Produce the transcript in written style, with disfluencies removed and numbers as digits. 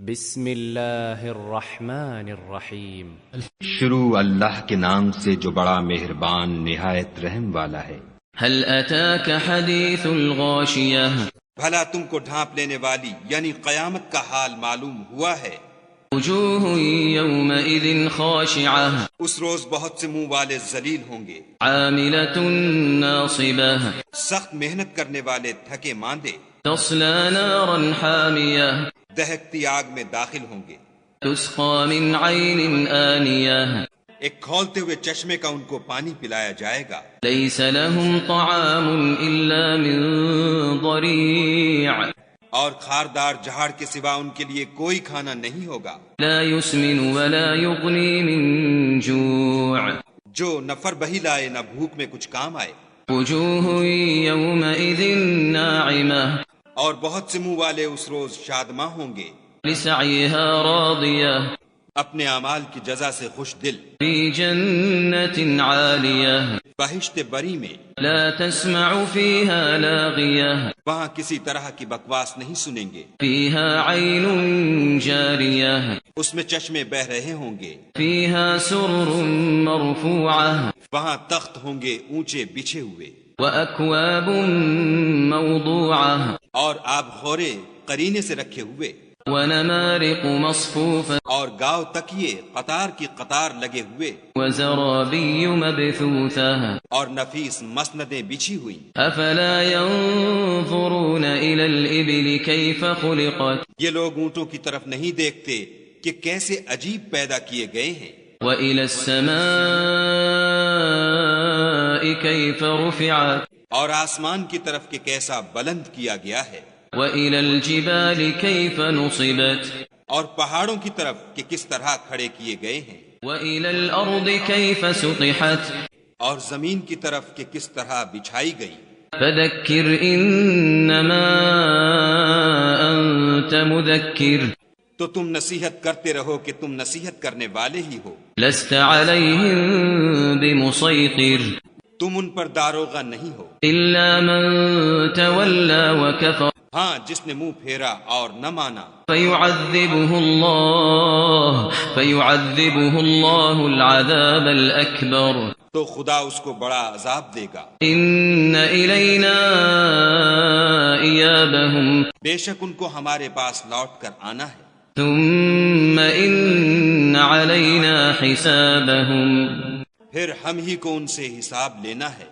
بسم اللہ الرحمن الرحیم۔ شروع اللہ کے نام سے جو بڑا مہربان نہایت رحم والا ہے۔ هل اتاك حدیث الغاشیہ، بھلا تم کو ڈھانپ لینے والی یعنی قیامت کا حال معلوم ہوا ہے؟ وجوہ یومئذ خاشعہ، اس روز بہت سے منہ والے ذلیل ہوں گے، عاملۃ ناصبہ، سخت محنت کرنے والے تھکے ماندے، تصلی نارا حامیہ، دہکتی آگ میں داخل ہوں گے، تسقى من عین آنیہ، ایک کھولتے ہوئے چشمے کا ان کو پانی پلایا جائے گا۔ لیس لهم طعام الا من ضریع، اور کھاردار جہاڑ کے سوا ان کے لیے کوئی کھانا نہیں ہوگا، لا يسمن ولا يغنی من جوع، جو نہ فر بہی لائے نہ بھوک میں کچھ کام آئے۔ وجوہ یومئذ ناعمہ، اور بہت سے منہ والے اس روز شادماں ہوں گے، لسعیها راضیہ، اپنے اعمال کی جزا سے خوش دل، فی جنت عالیہ، بہشت بری میں، لا تسمع فیها لاغیہ، وہاں کسی طرح کی بکواس نہیں سنیں گے، فیها عین جاریہ، اس میں چشمے بہ رہے ہوں گے، فیها سرر مرفوعہ، وہاں تخت ہوں گے اونچے بچھے ہوئے، وأكواب موضوعة، اور آب خورے قرینے سے رکھے ہوئے، ونمارق مصفوفة، اور گاؤ تکیے قطار کی قطار لگے ہوئے، وزرابي مبثوثة، اور نفیس مسندیں بچھی ہوئی۔ أفلا ينظرون إلى الإبل كيف خلقت، یہ لوگ اونٹوں کی طرف نہیں دیکھتے کہ کیسے عجیب پیدا کیے گئے ہیں، وإلى السماء كيف رفعت، اور آسمان کی طرف کہ کیسا بلند کیا گیا ہے، وإلى الجبال كيف نصبت، اور پہاڑوں کی طرف کہ کس طرح کھڑے کیے گئے ہیں، وإلى الأرض كيف سطحت، اور زمین کی طرف کہ کس طرح بچھائی گئی۔ فذكر إنما أنت مذكر، تو تم نصیحت کرتے رہو کہ تم نصیحت کرنے والے ہی ہو، لست عليهم بمسيطر، تم ان پر داروغہ نہیں ہو، إلا من تولى وكفر، ہاں جس نے منہ پھیرا اور نہ مانا، فيعذبه الله العذاب الأكبر، تو خدا اس کو بڑا عذاب دے گا۔ إن إلينا إيابهم، بے شک ان کو ہمارے پاس لوٹ کر آنا ہے، ثم إن علينا حسابهم، پھر ہم ہی کو ان سے حساب لینا ہے۔